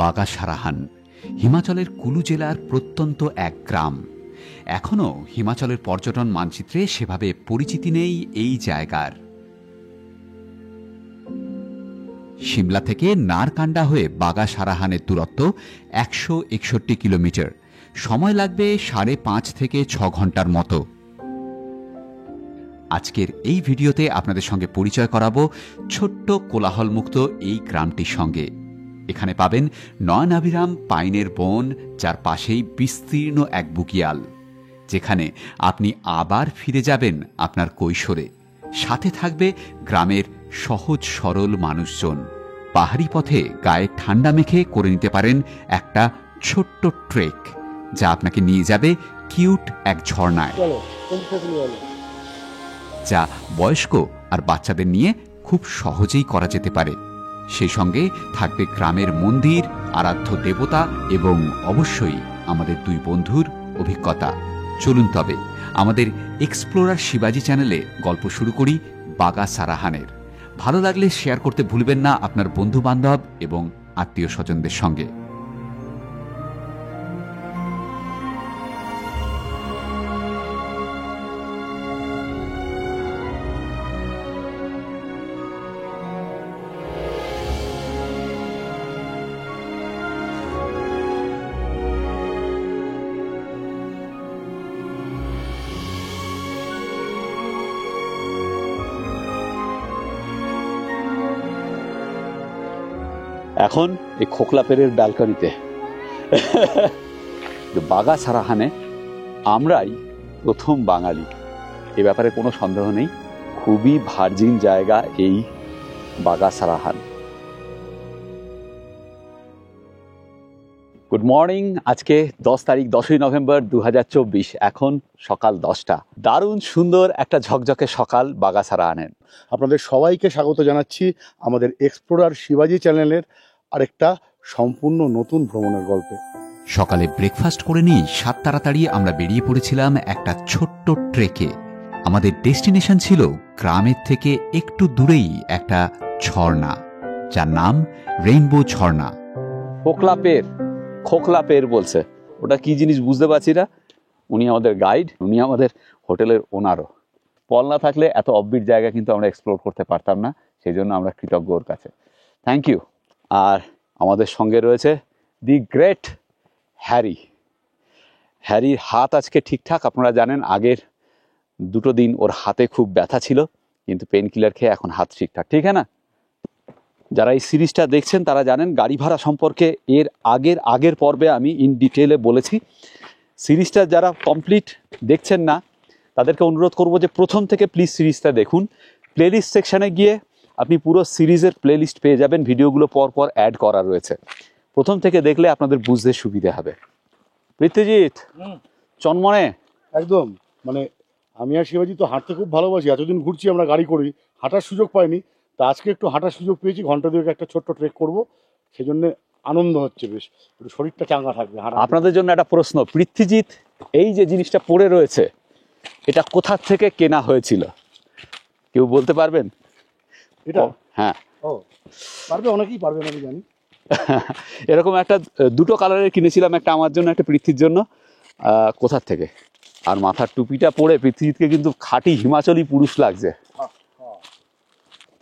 বাগা সারাহান হিমাচলের কুলু জেলার প্রত্যন্ত এক গ্রাম। এখনও হিমাচলের পর্যটন মানচিত্রে সেভাবে পরিচিতি নেই এই জায়গার। সিমলা থেকে নারকান্ডা হয়ে বাগা সারাহানের দূরত্ব 161 কিলোমিটার। সময় লাগবে 5.5 থেকে 6 ঘন্টার মতো। আজকের এই ভিডিওতে আপনাদের সঙ্গে পরিচয় করাবো ছোট্ট কোলাহলমুক্ত এই গ্রামটির সঙ্গে। এখানে পাবেন নয়নাভিরাম পাইনের বন, যার পাশেই বিস্তীর্ণ এক বুকিয়াল, যেখানে আপনি আবার ফিরে যাবেন আপনার কৈশোরে। সাথে থাকবে গ্রামের সহজ সরল মানুষজন। পাহাড়ি পথে গায়ে ঠান্ডা মেখে করে নিতে পারেন একটা ছোট্ট ট্রেক, যা আপনাকে নিয়ে যাবে কিউট এক ঝর্ণায়, যা বয়স্ক আর বাচ্চাদের নিয়ে খুব সহজেই করা যেতে পারে। সেই সঙ্গে থাকবে গ্রামের মন্দির, আরাধ্য দেবতা এবং অবশ্যই আমাদের দুই বন্ধুর অভিজ্ঞতা। চলুন তবে আমাদের এক্সপ্লোরার শিবাজি চ্যানেলে গল্প শুরু করি বাগা সারাহানের। ভালো লাগলে শেয়ার করতে ভুলবেন না আপনার বন্ধু বান্ধব এবং আত্মীয় স্বজনদের সঙ্গে। এখন এই খোকলা পেরের ব্যালকনিতে বাগা সারাহানে আমরাই প্রথম বাঙালি, এ ব্যাপারে কোনো সন্দেহ নেই। খুবই ভার্জিন জায়গা এই বাগা সারাহান। Good morning. আজকে 10 নভেম্বর 2024। এখন সকাল 10টা। দারুণ সুন্দর একটা ঝকঝকে সকাল বাগা সারাহানের। আপনাদের সবাইকে স্বাগত জানাচ্ছি আমাদের এক্সপ্লোরার শিবাজি চ্যানেলের আরেকটা সম্পূর্ণ নতুন ভ্রমণের গল্পে। সকালে ব্রেকফাস্ট করে নিয়ে তাড়াতাড়ি আমরা বেরিয়ে পড়েছিলাম একটা ছোট্ট ট্রেকে। আমাদের ডেস্টিনেশন ছিল গ্রামের থেকে একটু দূরেই একটা ঝর্ণা, যার নাম রেইনবো ঝর্ণা। খোকলা পের বলছে, ওটা কি জিনিস বুঝতে পারছি না। উনি আমাদের গাইড, উনি আমাদের হোটেলের ওনারও। পল না থাকলে এত অফবিট জায়গা কিন্তু আমরা এক্সপ্লোর করতে পারতাম না, সেই জন্য আমরা কৃতজ্ঞ ওর কাছে। Thank you. আর আমাদের সঙ্গে রয়েছে দি গ্রেট হ্যারির হাত আজকে ঠিকঠাক। আপনারা জানেন আগের 2 দিন ওর হাতে খুব ব্যথা ছিল, কিন্তু পেন কিলার খেয়ে এখন হাত ঠিকঠাক। ঠিক না? যারা এই সিরিজটা দেখছেন তারা জানেন গাড়ি ভাড়া সম্পর্কে এর আগের পর্বে আমি ইন ডিটেলে বলেছি। সিরিজটা যারা কমপ্লিট দেখছেন না তাদেরকে অনুরোধ করব যে প্রথম থেকে প্লিজ সিরিজটা দেখুন। প্লেলিস্ট সেকশানে গিয়ে আপনি পুরো সিরিজের প্লেলিস্ট পেয়ে যাবেন, ভিডিওগুলো পর অ্যাড করা রয়েছে। প্রথম থেকে দেখলে আপনাদের বুঝতে সুবিধে হবে। পৃথ্বীজিৎ, চনমনে একদম, মানে আমি আর শিবাজি তো হাঁটতে খুব ভালোবাসি। এতদিন ঘুরছি আমরা গাড়ি করি, হাঁটার সুযোগ পাইনি। তা আজকে একটু হাঁটার সুযোগ পেয়েছি, ঘন্টা দুয়েক একটা ছোট্ট ট্রেক করব, সেই জন্য আনন্দ হচ্ছে। বেশ একটু শরীরটা চাঙ্গা থাকবে। আপনাদের জন্য একটা প্রশ্ন, পৃথ্বীজিৎ, এই যে জিনিসটা পড়ে রয়েছে এটা কোথা থেকে কেনা হয়েছিল কেউ বলতে পারবেন? এটা হ্যাঁ, পারবে, অনেকেই পারবে, আমি জানি। এরকম একটা 2 কালারের কিনেছিলাম, একটা আমার জন্য একটা পৃথ্বীর জন্য। কোথার থেকে? আর মাথার টুপিটা পরে পৃথ্বীকে কিন্তু খাঁটি হিমাচলি পুরুষ লাগছে।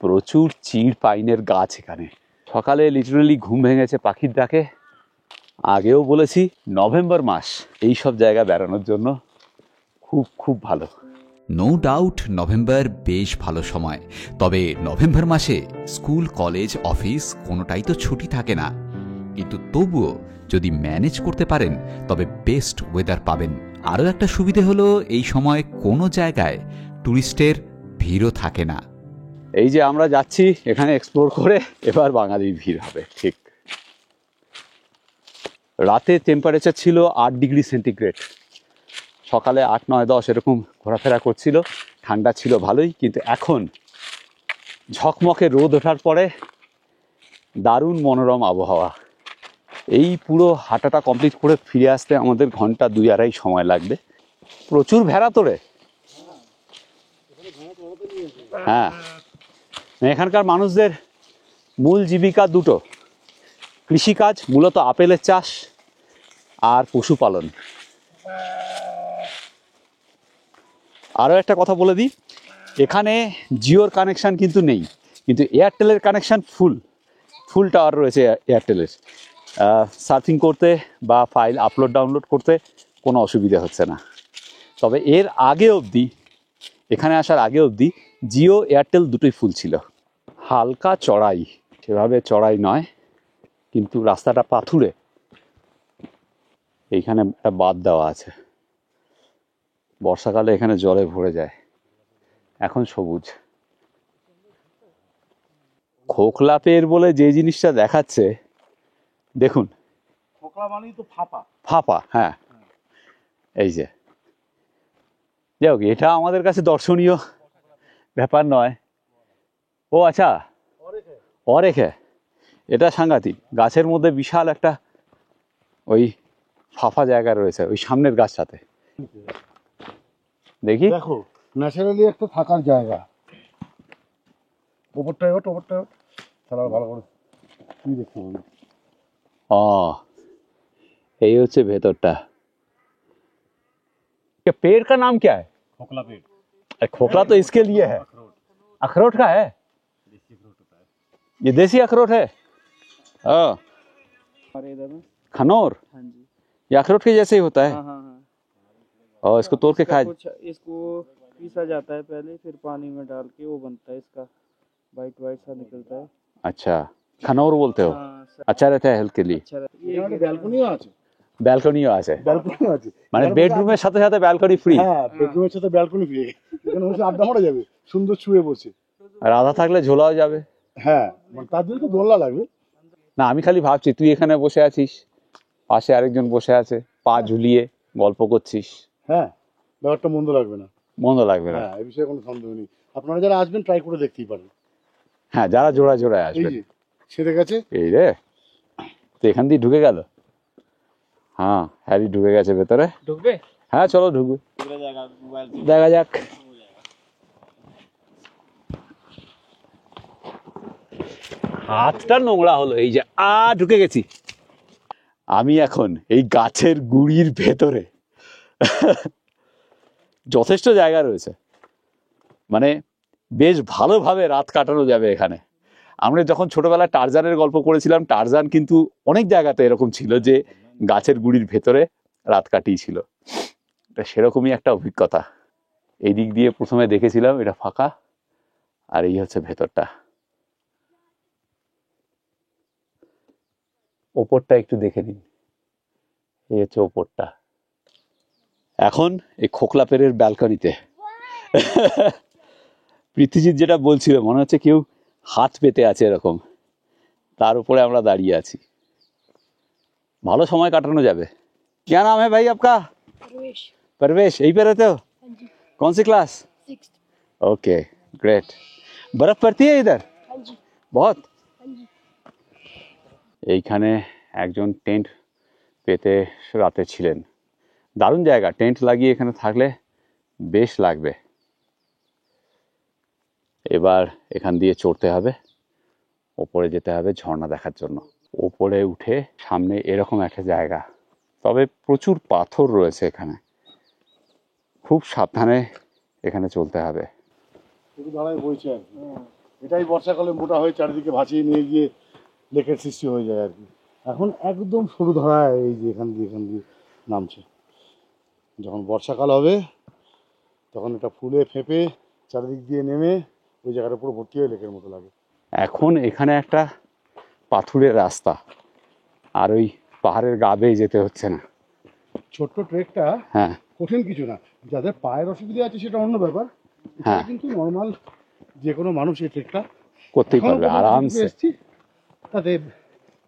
প্রচুর চিড় পাইনের গাছ এখানে। সকালে লিটারালি ঘুম ভেঙেছে পাখির ডাকে। আগেও বলেছি নভেম্বর মাস এই সব জায়গা বেড়ানোর জন্য খুব ভালো। নো ডাউট নভেম্বর বেশ ভালো সময়। তবে নভেম্বর মাসে স্কুল, কলেজ, অফিস কোনোটাই তো ছুটি থাকে না। কিন্তু তবুও যদি ম্যানেজ করতে পারেন তবে বেস্ট ওয়েদার পাবেন। আরও একটা সুবিধে হলো এই সময় কোনো জায়গায় টুরিস্টের ভিড়ও থাকে না। এই যে আমরা যাচ্ছি এখানে এক্সপ্লোর করে, এবার বাঙালির ভিড় হবে। ঠিক রাতে টেম্পারেচার ছিল 8 ডিগ্রি সেন্টিগ্রেড, সকালে 8, 9, 10 এরকম ঘোরাফেরা করছিল, ঠান্ডা ছিল ভালোই। কিন্তু এখন ঝকমকে রোদ ওঠার পরে দারুণ মনোরম আবহাওয়া। এই পুরো হাঁটাটা কমপ্লিট করে ফিরে আসতে আমাদের ঘন্টা 2-2.5 সময় লাগবে। প্রচুর ভেড়া তোরে। হ্যাঁ, এখানকার মানুষদের মূল জীবিকা দুটো, কৃষিকাজ মূলত আপেলের চাষ আর পশুপালন। আরও একটা কথা বলে দিই, এখানে জিওর কানেকশান কিন্তু নেই, কিন্তু এয়ারটেলের কানেকশান ফুল টাওয়ার রয়েছে এয়ারটেলের। সার্ফিং করতে বা ফাইল আপলোড ডাউনলোড করতে কোনো অসুবিধা হচ্ছে না। তবে এর আগে অবধি, এখানে আসার আগে অবধি জিও এয়ারটেল দুটোই ফুল ছিল। হালকা চড়াই, সেভাবে চড়াই নয়, কিন্তু রাস্তাটা পাথুরে। এইখানে একটা বাঁধ দেওয়া আছে, বর্ষাকালে এখানে জলে ভরে যায়, এখন সবুজ। খোকলা পের বলে যে জিনিসটা দেখাচ্ছে দেখুন, খোকলা মানেই তো ফাঁপা। ফাঁপা, হ্যাঁ, এই যে যাই হোক, এটা আমাদের কাছে দর্শনীয় ব্যাপার নয়। ও আচ্ছা, অরেখে, এটা সাংঘাতিক। গাছের মধ্যে বিশাল একটা ওই ফাঁপা জায়গা রয়েছে ওই সামনের গাছটাতে। দেখি, দেখো ন্যাচারালি একটা থাকার জায়গা। ওপরটায় ওঠ, তাহলে ভালো করে তুই দেখতে পাবি। ও, এই হচ্ছে ভেতরটা। ये पेड़ का नाम क्या है? खोखला पेड़। अरे खोखला तो इसके लिए है, अखरोट का है, ये देसी अखरोट है। हाँ, खनौर, हाँ जी, ये अखरोट के जैसे ही होता है। हाँ हाँ हाँ। और इसको तोड़ के खाया। कुछ इसको पीसा जाता है पहले, फिर पानी में डाल के वो बनता है, इसका वाइट वाइट सा निकलता है। अच्छा, खनौर बोलते हो। हाँ, अच्छा रहता है हेल्थ के लिए। अच्छा रहता है। এখানে একটা ব্যালকনিও আছে। ব্যালকনিও আছে, ব্যালকনিও আছে, মানে বেডরুমের সাথে সাথে ব্যালকনি ফ্রি। হ্যাঁ, বেডরুমের সাথে ব্যালকনি ফ্রি। এখানে বসে আড্ডা মারা যাবে, সুন্দর শুয়ে বসে। আর আধা থাকলে ঝোলাও যাবে। হ্যাঁ, মানে তার জন্য তো দোলনা লাগবে। না, আমি খালি ভাবছি তুই এখানে বসে আছিস, পাশে আরেকজন বসে আছে, পা ঝুলিয়ে গল্প করছিস। হ্যাঁ, ব্যাপারটা মন্দ লাগবে না। মন্দ লাগবে না। হ্যাঁ, এই বিষয়ে কোনো সন্দেহ নেই। আপনারা যারা আসবেন ট্রাই করে দেখতেই পারেন। হ্যাঁ, যারা জোড়ায় জোড়ায় এই আসবেন। যে সেরে গেছে। এই রে, তো এখান দিয়ে ঢুকে গেল। হ্যাঁ, হ্যারি ঢুকে গেছে ভেতরে। ঢুকবে? হ্যাঁ, চলো ঢুকবে, जाएगा मोबाइल से। দেখা যাক। হাতটা নোংরা হলো, এই যে ঢুকে গেছি আমি এখন এই গাছের গুড়ির ভেতরে। যথেষ্ট জায়গা রয়েছে, মানে বেশ ভালোভাবে রাত কাটানো যাবে এখানে। আমরা যখন ছোটবেলায় টারজানের গল্প করেছিলাম, টারজান কিন্তু অনেক জায়গাতে এরকম ছিল যে গাছের গুড়ির ভেতরে রাত কাটিয়েছিল। এটা সেরকমই একটা অভিজ্ঞতা। এই দিক দিয়ে প্রথমে দেখেছিলাম এটা ফাঁকা, আর এই হচ্ছে ভেতরটা। ওপরটা একটু দেখে নিন, এই হচ্ছে ওপরটা। এখন এই খোকলা পেড়ের ব্যালকনিতে পৃথ্বীজিৎ যেটা বলছিল, মনে হচ্ছে কেউ হাত পেতে আছে এরকম, তার উপরে আমরা দাঁড়িয়ে আছি। ভালো সময় কাটানো যাবে। क्या नाम है भाई आपका? परवेश। परवेश, यहीं पे रहते हो? हाँ जी, कौन सी क्लास? 6th। Okay, great. बर्फ पड़ती है इधर हाँ जी, बहुत? हाँ जी। এইখানে একজন টেন্ট পেতে রাতে ছিলেন। দারুণ জায়গা, টেন্ট লাগিয়ে এখানে থাকলে বেশ লাগবে। এবার এখান দিয়ে চড়তে হবে, ওপরে যেতে হবে ঝর্ণা দেখার জন্য। ওপরে উঠে সামনে এরকম একটা জায়গা, তবে প্রচুর পাথর রয়েছে এখানে, খুব সাবধানে এখানে চলতে হবে। শুধু ধারায় বইছে আর কি। এটাই বর্ষাকালে মোটা হয়ে চারিদিকে ভাসিয়ে নিয়ে গিয়ে লেকের সৃষ্টি হয়ে যায় আর কি। এখন একদম সরু ধারায় এই যে এখান দিয়ে নামছে। যখন বর্ষাকাল হবে তখন এটা ফুলে ফেঁপে চারিদিক দিয়ে নেমে ওই জায়গাটা পুরো ভর্তি হয়ে লেকের মতো লাগে। এখন এখানে একটা পাথুরের রাস্তা, আর ওই পাহাড়ের গা বেয়ে যেতে হচ্ছে না। ছোট্ট ট্রেকটা হ্যাঁ কঠিন কিছু না, যাদের পায়ের অসুবিধা আছে সেটা অন্য ব্যাপার। হ্যাঁ, কিন্তু নর্মাল যে কোনো মানুষ এই ট্রেকটা করতেই পারবে আরামসে, এসছি তাতে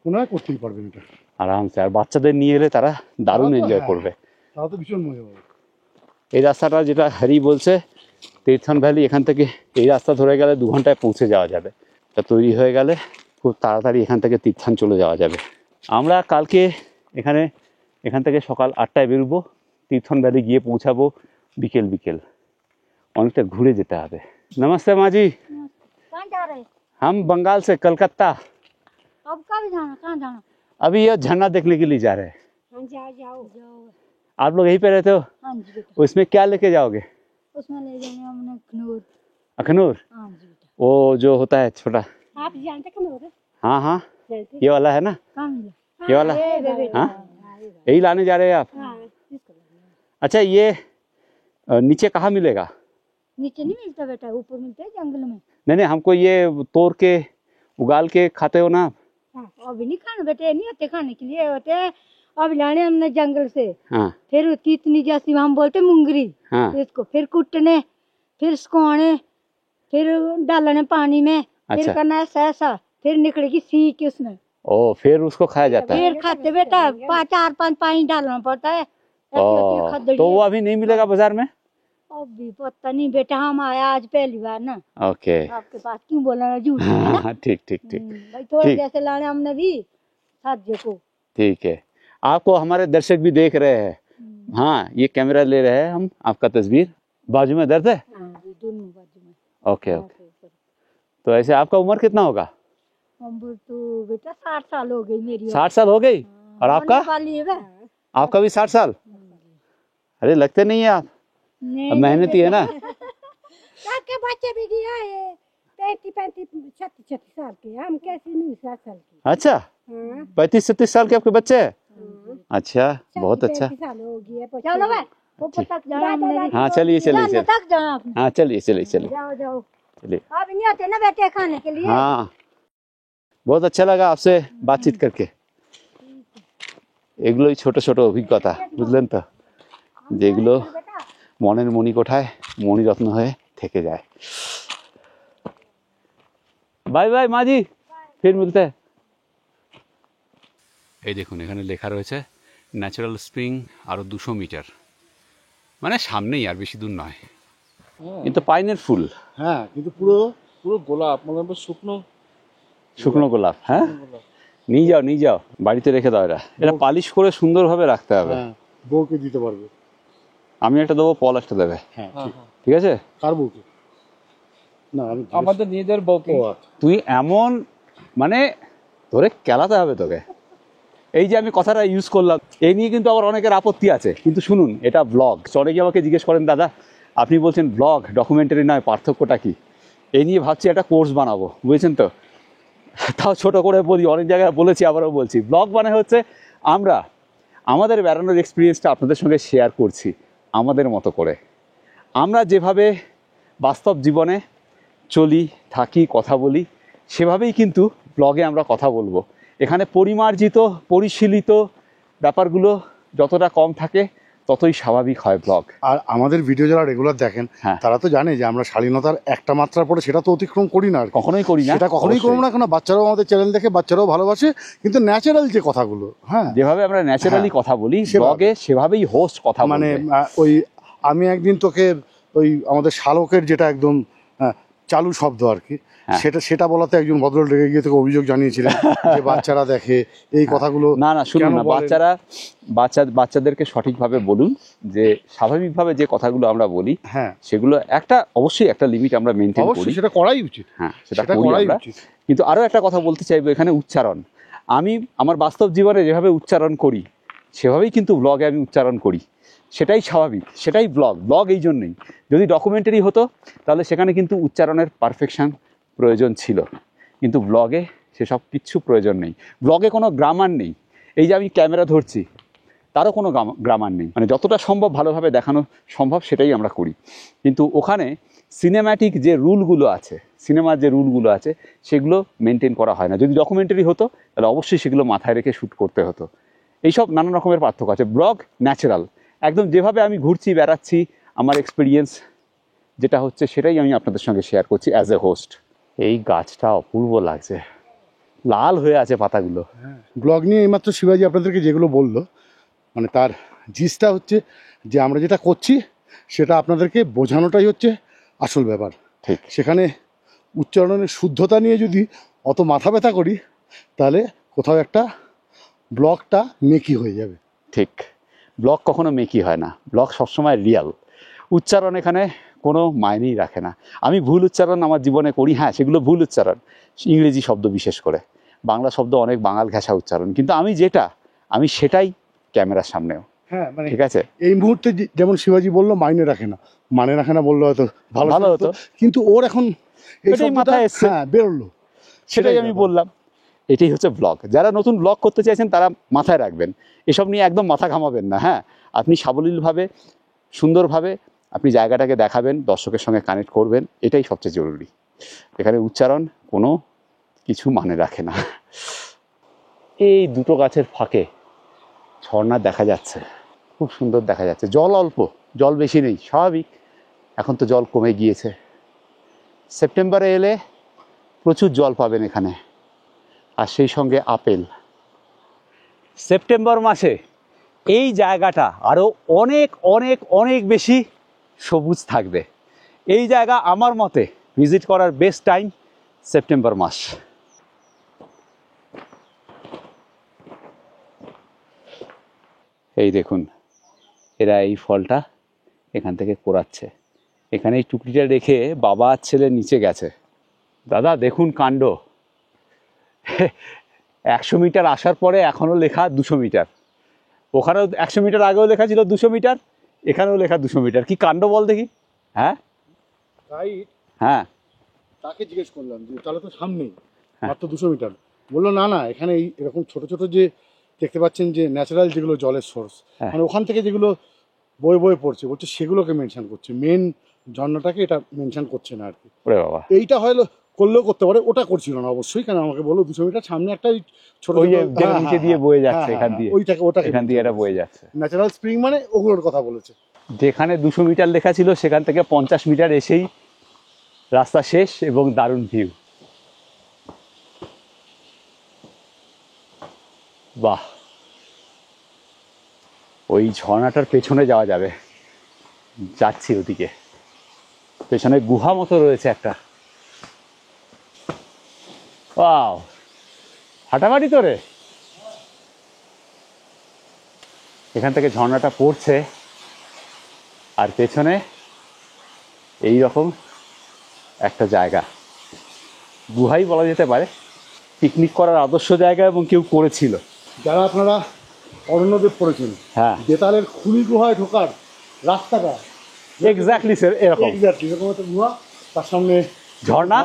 মনে হয় করতেই পারবেন এটা আরামসে। আর বাচ্চাদের নিয়ে এলে তারা দারুণ তারা তো এনজয় হ্যাঁ। করবে। তারা তো ভীষণ মজা পাবে। এই রাস্তাটা যেটা হ্যারি বলছে, তীর্থন ভ্যালি, এখান থেকে এই রাস্তা ধরে গেলে 2 ঘন্টায় পৌঁছে যাওয়া যাবে। এটা তৈরি হয়ে গেলে খুব তাড়াতাড়ি এখান থেকে তীর্থান চলে যাওয়া যাবে। আমরা কালকে এখান থেকে সকাল 8টায় বেরোবো, তীর্থন ভ্যালি গিয়ে পৌঁছাবো বিকেল। অনেকটা ঘুরে যেতে হবে। নমস্তে মাঝি, कहाँ जा रहे हैं? हम बंगाल से कलकत्ता। अब कब जाना, कहाँ जाना? अभी ये झरना देखने के लिए जा रहे हैं। हाँ जाओ जाओ जाओ। आप लोग यहीं पे रहते हो? हाँ जी बेटा। उसमें क्या लेके जाओगे? उसमें ले जाएंगे हमने खनूर। अखनूर? हाँ जी बेटा। वो जो होता है छोटा। आप जानते खनूर? हाँ हाँ, जानते? ये वाला है ना? कहाँ मिला? ये वाला? बेटा। हाँ, यही लाने जा रहे हैं आप? हाँ इसको ले। अच्छा, ये नीचे कहाँ मिलेगा? नीचे नहीं मिलता बेटा, ऊपर मिलता है जंगल में। नहीं नहीं, हमको ये तोड़ के उगाल के खाते हो ना आप? हाँ अभी नहीं खाना बेटा, ये नहीं होते खाने के लिए, होते हैं अब लाने हमने जंगल से। हाँ फिर कितनी जैसी हम बोलते मुंगरी, हाँ। इसको फिर कुटने, फिर सुखाने, फिर डालने पानी में, फिर अच्छा। करना है ऐसा, फिर निकलेगी सीख उसमें, ओ, फिर उसको खाया जाता है? फिर खाते बेटा। 4-5 पानी डालना पड़ता है। ऐसी होती है ओ, खदड़ी। तो वो अभी नहीं मिलेगा बाजार में? अभी पता नहीं बेटा, हम आया आज पहली बार ना, ओके। आपके पास क्यों बोलना झूठ है ना? हाँ, ठीक ठीक ठीक भाई थोड़े ठीक। जैसे लाने हमने भी साथी को। ठीक है। आपको हमारे दर्शक भी देख रहे हैं। हाँ, ये कैमरा ले रहे हैं हम, आपका तस्वीर। बाजू में दर्द है? हाँ जी, दोनों बाजू में। Okay okay. तो ऐसे आपका उम्र कितना होगा? उम्र तो बेटा 60 साल हो गई मेरी। 60 साल हो गई? और आपका? होने वाली है बे। आपका भी 60 साल? अरे लगते नहीं है आप, नहीं, मेहनती है ना। आपके बच्चे भी गया है 35-36 साल के, हम कैसे नहीं 60 साल के। अच्छा, हाँ 35-36 साल के आपके बच्चे हैं? अच्छा, बहुत अच्छा। 35 साल हो गया। चलो बे, ऊपर तक जाना हमने। हाँ चलिए चलिए जाने चलिए। तक जाना आपने। हाँ चलिए चलिए चलिए जाओ जाओ। चलिए। आप नहीं आते ना बेटे खाने के लिए? हाँ, बहुत अच्छा लगा आपसे बातचीत करके। এগুলোই ছোট ছোট অভিজ্ঞতা, বুঝলেন তো, যেগুলো মনের মণি কোঠায় মণিরত্ন হয়ে থেকে যায়। বাই বাই মাঝি, ফির মিলতে। এই দেখুন, এখানে লেখা রয়েছে ন্যাচারাল স্প্রিং আরো 200 মিটার, মানে সামনেই, আর বেশি দূর নয়। কিন্তু পাইনের ফুল, হ্যাঁ, কিন্তু পুরো পুরো গোলাপ, মানে শুকনো শুকনো গোলাপ। হ্যাঁ, নিয়ে যাও নিয়ে যাও, বাড়িতে রেখে দাও। এটা পালিশ করে সুন্দরভাবে রাখতে হবে। হ্যাঁ, বউকে দিতে পারবে। আমি একটা দেবো, পল একটা দেবে, হ্যাঁ হ্যাঁ, ঠিক। হ্যাঁ। ঠিক আছে? কার বউকে? না আমি আমাদের নিজেদের বউকে। ও আচ্ছা। তুই এমন, মানে ধরে কেলাতে হবে তোকে। এই যে আমি কথাটা ইউজ করলাম, এই নিয়ে কিন্তু আবার অনেকের আপত্তি আছে, কিন্তু শুনুন, এটা ব্লগ। অনেকে আমাকে জিজ্ঞেস করেন, দাদা আপনি বলছেন ব্লগ, ডকুমেন্টারি নয়, পার্থক্যটা কি? এই নিয়ে ভাবছি একটা কোর্স বানাবো, বুঝেছেন তো। তাও ছোট করে বলি, অনেক জায়গায় বলেছি, আবারও বলছি, ব্লগ মানে হচ্ছে আমরা আমাদের বেড়ানোর এক্সপিরিয়েন্সটা আপনাদের সঙ্গে শেয়ার করছি আমাদের মতো করে। আমরা যেভাবে বাস্তব জীবনে চলি, থাকি, কথা বলি, সেভাবেই কিন্তু ব্লগে আমরা কথা বলবো। এখানে পরিমার্জিত, পরিশীলিত ব্যাপারগুলো যতটা কম থাকে ততই স্বাভাবিক হয় ব্লগ। আর আমাদের ভিডিও যারা রেগুলার দেখেন, হ্যাঁ। তারা তো জানে যে আমরা শালীনতার একটা মাত্রার পরে সেটা তো অতিক্রম করি না আর কি। কখনোই করি না, সেটা কখনোই করবো না, কেন বাচ্চারাও আমাদের চ্যানেল দেখে, বাচ্চারাও ভালোবাসে, কিন্তু ন্যাচারাল যে কথাগুলো, হ্যাঁ, যেভাবে আমরা ন্যাচারালি হ্যাঁ, কথা বলি সেভাবে। ব্লগে, সেভাবেই হোস্ট কথা মানে বলবে। ওই আমি একদিন তোকে ওই আমাদের শালকের যেটা একদম চালু শব্দ আর কি, হ্যাঁ। সেটা বলাতে একজন ভদ্রলোক রেগে গিয়ে তোকে অভিযোগ জানিয়েছিলেন যে বাচ্চারা দেখে এই কথাগুলো। না না, শুনুন কেন না, বলেন? বাচ্চাদেরকে সঠিকভাবে বলুন, যে স্বাভাবিকভাবে যে কথাগুলো আমরা বলি, হ্যাঁ, সেগুলো অবশ্যই একটা লিমিট আমরা মেনটেন করি। অবশ্যই সেটা করাই উচিত। হ্যাঁ, সেটা সেটা করি করাই আমরা। উচিত। কিন্তু আরো একটা কথা বলতে চাইবো, এখানে উচ্চারণ, আমি আমার বাস্তব জীবনে যেভাবে উচ্চারণ করি সেভাবেই কিন্তু ব্লগে আমি উচ্চারণ করি, সেটাই স্বাভাবিক, সেটাই ব্লগ এই জন্যই। যদি ডকুমেন্টারি হতো তাহলে সেখানে কিন্তু উচ্চারণের পারফেকশন প্রয়োজন ছিল, কিন্তু ব্লগে সেসব কিচ্ছু প্রয়োজন নেই। ব্লগে কোনো গ্রামার নেই। এই যে আমি ক্যামেরা ধরছি, তারও কোনো গ্রামার নেই, মানে যতটা সম্ভব ভালোভাবে দেখানো সম্ভব সেটাই আমরা করি। কিন্তু ওখানে সিনেম্যাটিক যে রুলগুলো আছে, সিনেমার যে রুলগুলো আছে, সেগুলো মেনটেন করা হয় না। যদি ডকুমেন্টারি হতো তাহলে অবশ্যই সেগুলো মাথায় রেখে শ্যুট করতে হতো। এইসব নানান রকমের পার্থক্য আছে। ব্লগ ন্যাচারাল, একদম যেভাবে আমি ঘুরছি, বেড়াচ্ছি, আমার এক্সপিরিয়েন্স যেটা হচ্ছে সেটাই আমি আপনাদের সঙ্গে শেয়ার করছি অ্যাজ এ হোস্ট। এই গাছটা অপূর্ব লাগছে, লাল হয়ে আছে পাতাগুলো। ব্লগ নিয়ে এইমাত্র শিবাজি আপনাদেরকে যেগুলো বললো, মানে তার জিসটা হচ্ছে যে আমরা যেটা করছি সেটা আপনাদেরকে বোঝানোটাই হচ্ছে আসল ব্যাপার। ঠিক। সেখানে উচ্চারণের শুদ্ধতা নিয়ে যদি অত মাথা ব্যথা করি তাহলে কোথাও একটা ব্লগটা মেকি হয়ে যাবে। ঠিক, ব্লগ কখনো মেকি হয় না, ব্লগ সবসময় রিয়াল। উচ্চারণ এখানে কোনো মাইনেই রাখে না। আমি ভুল উচ্চারণ আমার জীবনে করি, হ্যাঁ সেগুলো ভুল উচ্চারণ, ইংরেজি শব্দ বিশেষ করে, বাংলা শব্দ অনেক বাঙাল ঘেঁষা উচ্চারণ, কিন্তু আমি সেটাই ক্যামেরার সামনেও, হ্যাঁ মানে ঠিক আছে। এই মুহূর্তে যেমন শিবাজি বললো মানে রাখে না বললো হয়তো ভালো হতো, কিন্তু ওর এখন এই এটাই শব্দটা, মাথায় এসছে। হ্যাঁ বেরোলো, সেটাই আমি ব্যাপার। বললাম, এটাই হচ্ছে ব্লগ। যারা নতুন ব্লগ করতে চাইছেন তারা মাথায় রাখবেন, এসব নিয়ে একদম মাথা ঘামাবেন না। হ্যাঁ, আপনি সাবলীলভাবে সুন্দরভাবে আপনি জায়গাটাকে দেখাবেন, দর্শকের সঙ্গে কানেক্ট করবেন, এটাই সবচেয়ে জরুরি। এখানে উচ্চারণ কোনো কিছু মানে রাখে না। এই দুটো গাছের ফাঁকে ঝর্ণা দেখা যাচ্ছে, খুব সুন্দর দেখা যাচ্ছে। জল অল্প, জল বেশি নেই, স্বাভাবিক, এখন তো জল কমে গিয়েছে। সেপ্টেম্বরে এলে প্রচুর জল পাবেন এখানে, আর সেই সঙ্গে আপেল। সেপ্টেম্বর মাসে এই জায়গাটা আরও অনেক অনেক অনেক বেশি সবুজ থাকবে। এই জায়গা আমার মতে ভিজিট করার বেস্ট টাইম সেপ্টেম্বর মাস। এই দেখুন, এরা এই ফলটা এখান থেকে কোরাচ্ছে, এখানে এই টুকরিটা রেখে বাবা আর ছেলে নিচে গেছে। দাদা দেখুন কাণ্ড, 100 মিটার আসার পরে এখনও লেখা 200 মিটার, ওখানেও 100 মিটার আগেও লেখা ছিল 200 মিটার, এখানেও লেখা 200 মিটার। কি কাণ্ড বল দেখি। হ্যাঁ গাইড হ্যাঁ, তাকে জিজ্ঞেস করলাম যে তাহলে তো সামনেই মাত্র 200 মিটার, বললো না এখানে এরকম ছোট ছোট যে দেখতে পাচ্ছেন যে ন্যাচারাল যেগুলো জলের সোর্স, হ্যাঁ। মানে ওখান থেকে যেগুলো বয়ে পড়ছে, বলছে সেগুলোকে মেনশন করছে, মেন ঝর্ণাটাকে এটা মেনশন করছে না আর কি। ওরে বাবা, এইটা হয়তো করলেও করতে পারে, ওটা করছিল না অবশ্যই, কারণ আমাকে বললো 200 মিটার সামনে একটা ছোট ওই যে নিচে দিয়ে বয়ে যাচ্ছে এখান দিয়ে, ওটাকে এখান দিয়ে এটা বয়ে যাচ্ছে। ন্যাচারাল স্প্রিং মানে ওগুলোর কথা বলেছে। যেখানে 200 মিটার লেখা ছিল সেখান থেকে 50 মিটার এসেই রাস্তা শেষ এবং দারুণ ভিউ। বাহ, ওই ঝর্ণাটার পেছনে যাওয়া যাবে, যাচ্ছি ওদিকে। পেছনে গুহা মতো রয়েছে একটা। ওয়াও, হাঁটামাটি তো রে। এখান থেকে ঝর্ণাটা পড়ছে, আর পেছনে এই রকম একটা জায়গা, গুহাই বলা যেতে পারে, পিকনিক করার আদর্শ জায়গা, এবং কেউ করেছিল। যারা আপনারা অরণ্যদেব পড়েছেন, হ্যাঁ, বেতালের খুলি গুহায় ঢোকার রাস্তাটা এক্স্যাক্টলি স্যার, এরকম এরকম একটা গুহা, তার সামনে ঝর্ণা।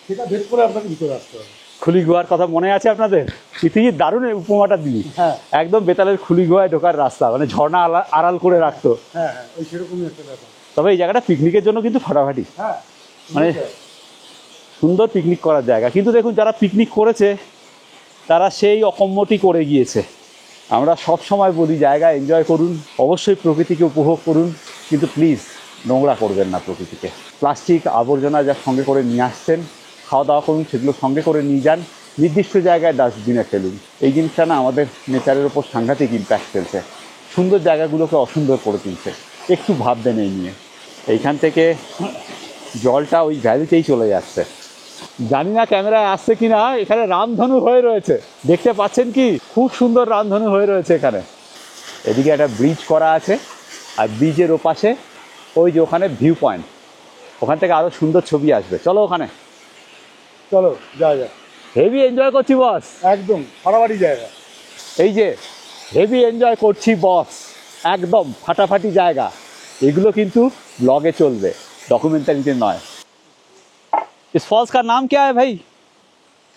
সেটা ভেদ করে আপনাকে ভিতরে আসতে হবে। খুলি গুহার কথা মনে আছে আপনাদের? পৃথিবীর দারুণ উপমাটা দিলি। হ্যাঁ একদম বেতালের খুলি গুহায় ঢোকার রাস্তা, মানে ঝর্ণা আড়াল করে রাখতো। হ্যাঁ ওই সেরকমই একটা ব্যাপার। তবে এই জায়গাটা পিকনিকের জন্য কিন্তু ফাটাফাটি, হ্যাঁ মানে সুন্দর পিকনিক করার জায়গা। কিন্তু দেখুন, যারা পিকনিক করেছে তারা সেই অকম্মটি করে গিয়েছে। আমরা সব সময় বলি জায়গা এনজয় করুন, অবশ্যই প্রকৃতিকে উপভোগ করুন, কিন্তু প্লিজ নোংরা করবেন না প্রকৃতিকে। প্লাস্টিক আবর্জনা যা সঙ্গে করে নিয়ে আসছেন, খাওয়া দাওয়া করুন, সেগুলো সঙ্গে করে নিয়ে যান, নির্দিষ্ট জায়গায় ডাস্টবিনে ফেলুন। এই জিনিসটা না আমাদের নেচারের ওপর সাংঘাতিক ইম্প্যাক্ট ফেলছে, সুন্দর জায়গাগুলোকে অসুন্দর করে তুলছে। একটু ভাববেন এই নিয়ে। এইখান থেকে জলটা ওই ভ্যালিতেই চলে যাচ্ছে। জানি না ক্যামেরায় আসছে কি না, এখানে রামধনু হয়ে রয়েছে, দেখতে পাচ্ছেন কি? খুব সুন্দর রামধনু হয়ে রয়েছে এখানে। এদিকে একটা ব্রিজ করা আছে, আর ব্রিজের ওপাশে ওই যে ওখানে ভিউ পয়েন্ট, ওখান থেকে আরও সুন্দর ছবি আসবে। চলো ওখানে, চলো যা যা, হেভি এনজয় করছি বস, একদম ফাটাফাটি জায়গা। এই যে হেভি এনজয় করছি বস, একদম ফাটাফাটি জায়গা। এগুলো কিন্তু ব্লগে চলবে, डॉक्यूमेंट्री नॉय। इस फॉल्स का नाम क्या है भाई?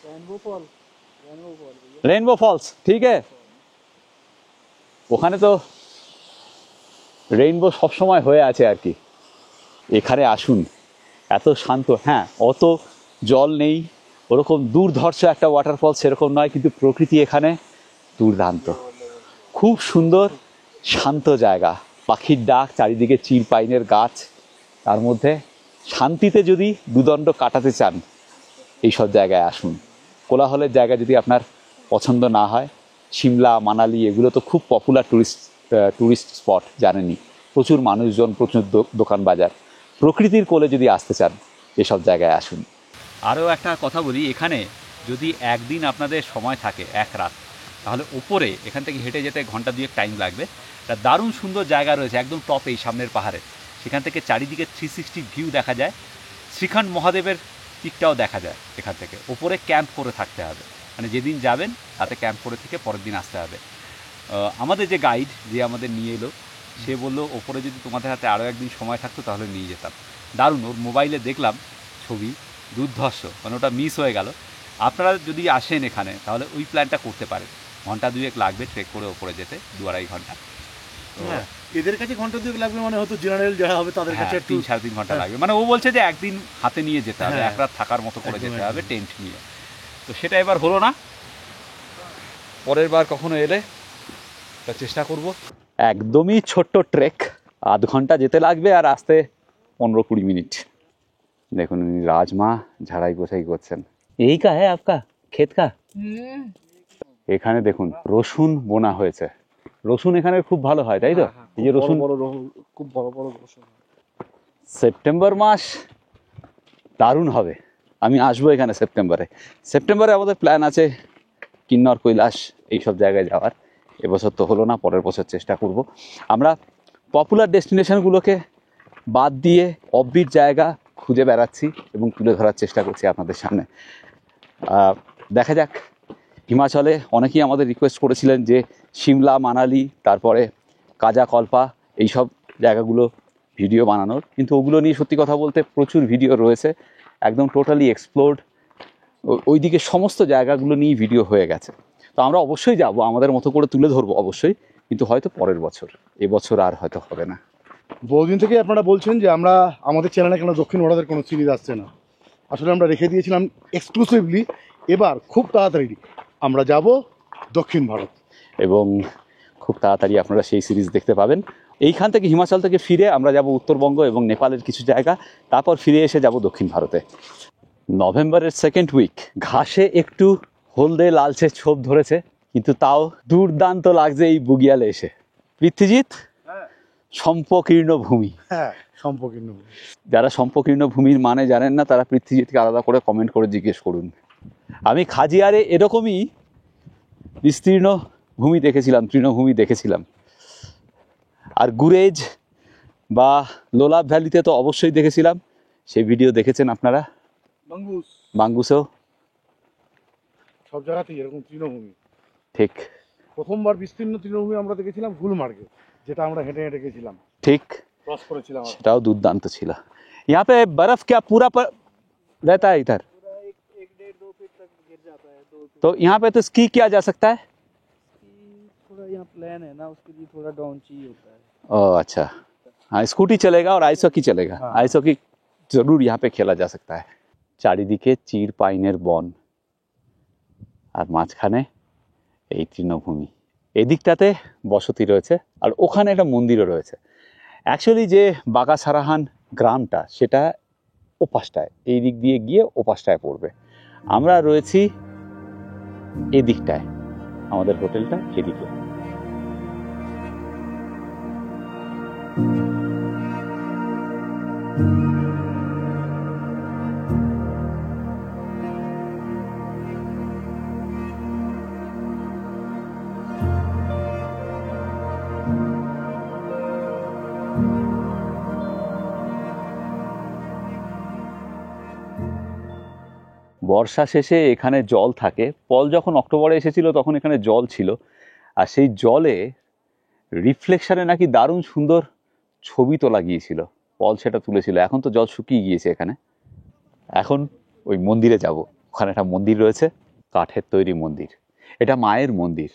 Rainbow fall. रेनबो फॉल्स, ठीक है। ওখানে তো রেইনবো সবসময় হয়ে আছে আর কি। এখানে আসুন, এত শান্ত। হ্যাঁ, অত জল নেই, ওরকম দুর্ধর্ষ একটা ওয়াটারফল সেরকম নয়, কিন্তু প্রকৃতি এখানে দুর্দান্ত, খুব সুন্দর শান্ত জায়গা। পাখির ডাক, চারিদিকে চির পাইনের গাছ, তার মধ্যে শান্তিতে যদি দুদণ্ড কাটাতে চান এইসব জায়গায় আসুন। কোলাহলের জায়গা যদি আপনার পছন্দ না হয়, সিমলা, মানালি এগুলো তো খুব পপুলার টুরিস্ট স্পট, জানেনই, প্রচুর মানুষজন, প্রচুর দোকান বাজার। প্রকৃতির কোলে যদি আসতে চান এসব জায়গায় আসুন। আরও একটা কথা বলি, এখানে যদি একদিন আপনাদের সময় থাকে, এক রাত, তাহলে উপরে এখান থেকে হেঁটে যেতে ঘন্টা দুয়েক টাইম লাগবে। একটা দারুণ সুন্দর জায়গা রয়েছে একদম টপেই, সামনের পাহাড়ে। সেখান থেকে চারিদিকে 360 ভিউ দেখা যায়, শ্রীখণ্ড মহাদেবের পিকটাও দেখা যায় এখান থেকে। ওপরে ক্যাম্প করে থাকতে হবে, মানে যেদিন যাবেন তাতে ক্যাম্প করে থেকে পরের দিন আসতে হবে। আমাদের যে গাইড যে আমাদের নিয়ে এলো সে বললো ওপরে যদি তোমাদের হাতে আরও একদিন সময় থাকতো তাহলে নিয়ে যেতাম। দারুণ, ওর মোবাইলে দেখলাম ছবি, দুর্ধর্ষ, মানে ওটা মিস হয়ে গেল। আপনারা যদি আসেন এখানে তাহলে ওই প্ল্যানটা করতে পারেন। ঘন্টা দুয়েক লাগবে ট্রেক করে ওপরে যেতে, 2-2.5 ঘন্টা। হ্যাঁ, এদের কাছে ঘন্টা দুয়েক লাগবে, মানে হয়তো জেনারেল যারা হবে তাদের কাছে একটু 3-3.5 ঘন্টা লাগবে। মানে ও বলছে যে একদিন হাতে নিয়ে যেতে হবে, হ্যাঁ, এক রাত থাকার মতো করে একদম, যেতে হবে একদম। টেন্ট নিয়ে। তো সেটা এবার হলো না, পরের বার কখনো এলে তা চেষ্টা করব। একদমই ছোট্ট ট্রেক, আধ ঘন্টা যেতে লাগবে আর আসতে 15-20 মিনিট। দেখুন উনি রাজমা ঝাড়াই পোছাই করছেন। এই কা হ্যাঁ আপকা ক্ষেত কা? এখানে দেখুন রসুন বোনা হয়েছে। রসুন এখানে খুব ভালো হয়, তাই তো? এই যে রসুন, খুব বড় বড় রসুন। সেপ্টেম্বর মাস দারুণ হবে। আমি আসবো এখানে সেপ্টেম্বরে আমাদের প্ল্যান আছে কিন্নর, কৈলাস এইসব জায়গায় যাওয়ার। এবছর তো হলো না, পরের বছর চেষ্টা করব। আমরা পপুলার ডেস্টিনেশনগুলোকে বাদ দিয়ে অফবিট জায়গা খুঁজে বেড়াচ্ছি এবং তুলে ধরার চেষ্টা করছি আপনাদের সামনে। দেখা যাক। হিমাচলে অনেকেই আমাদের রিকোয়েস্ট করেছিলেন যে সিমলা, মানালি, তারপরে কাজাকল্পা এইসব জায়গাগুলো ভিডিও বানানোর, কিন্তু ওগুলো নিয়ে সত্যি কথা বলতে প্রচুর ভিডিও রয়েছে, একদম টোটালি এক্সপ্লোর্ড। ওইদিকে সমস্ত জায়গাগুলো নিয়ে ভিডিও হয়ে গেছে। তো আমরা অবশ্যই যাব, আমাদের মতো করে তুলে ধরবো অবশ্যই, কিন্তু হয়তো পরের বছর, এবছর আর হয়তো হবে না। বহুদিন থেকে আপনারা বলছেন যে আমরা আমাদের চ্যানেলে কেন দক্ষিণ ভারতের কোনো সিরিজ আসছে না। আসলে আমরা রেখে দিয়েছিলাম এক্সক্লুসিভলি, এবার খুব তাড়াতাড়ি আমরা যাব দক্ষিণ ভারত। এবং খুব তাড়াতাড়ি আপনারা সেই সিরিজ দেখতে পাবেন। এইখান থেকে হিমাচল থেকে ফিরে আমরা যাব উত্তরবঙ্গ এবং নেপালের কিছু জায়গা, তারপর ফিরে এসে যাব দক্ষিণ ভারতে। নভেম্বরের সেকেন্ড উইক, ঘাসে একটু হলদে লালচে ছোপ ধরেছে, কিন্তু তাও দুর্দান্ত লাগছে এই বুগিয়ালে এসে। পৃথ্বীজিৎ, সম্পকীর্ণ ভূমি। হ্যাঁ, সম্পূর্ণ। যারা সম্পকীর্ণ ভূমির মানে জানেন না তারা পৃথ্বীজিৎকে আলাদা করে কমেন্ট করে জিজ্ঞেস করুন। আমি খাজিয়ারে এরকমই বিস্তীর্ণ ভূমি দেখেছিলাম, তৃণভূমি দেখেছিলাম। আর গুরেজ বা লোলাব ভ্যালিতে তো অবশ্যই দেখেছিলাম, সেই ভিডিও দেখেছেন আপনারা। বাঙ্গুসেও সব জায়গাতেই এরকম তৃণভূমি। ঠিক প্রথমবার বিস্তীর্ণ তৃণভূমি আমরা দেখেছিলাম গুলমার্গে, যেটা আমরা হেঁটে হেঁটে গেছিলাম, ঠিক, ক্রস করেছিলাম। সেটাও দুর্দান্ত ছিল। यहाँ पे बर्फ क्या पूरा रहता है इधर? 1-1.5-2 फीट तक गिर जाता है। 2 फीट तो यहाँ पे तो स्की किया जा सकता है? थोड़ा यहाँ प्लेन है ना, उसके लिए थोड़ा डाउन चाहिए होता है। ओह अच्छा, हाँ स्कूटी चलेगा और आइस हॉकी चलेगा। हाँ। आइस हॉकी जरूर यहाँ पे खेला जा सकता है। চারিদিকে চির পাইনের বন আর মাঝখানে এই তৃণভূমি। এদিকটাতে বসতি রয়েছে আর ওখানে একটা মন্দিরও রয়েছে। অ্যাকচুয়ালি যে বাগাসারাহান গ্রামটা সেটা ওপাশটায়, এই দিক দিয়ে গিয়ে ওপাশটায় পড়বে। আমরা রয়েছি এদিকটায়, আমাদের হোটেলটা এদিকে। বর্ষা শেষে এখানে জল থাকে। পল যখন অক্টোবরে এসেছিল তখন এখানে জল ছিল, আর সেই জলে রিফ্লেকশনে নাকি দারুণ সুন্দর ছবি তোলা গিয়েছিল। পল সেটা তুলেছিল। এখন তো জল শুকিয়ে গিয়েছে এখানে। এখন ওই মন্দিরে যাব। ওখানে একটা মন্দির রয়েছে, কাঠের তৈরি মন্দির। এটা মায়ের মন্দির।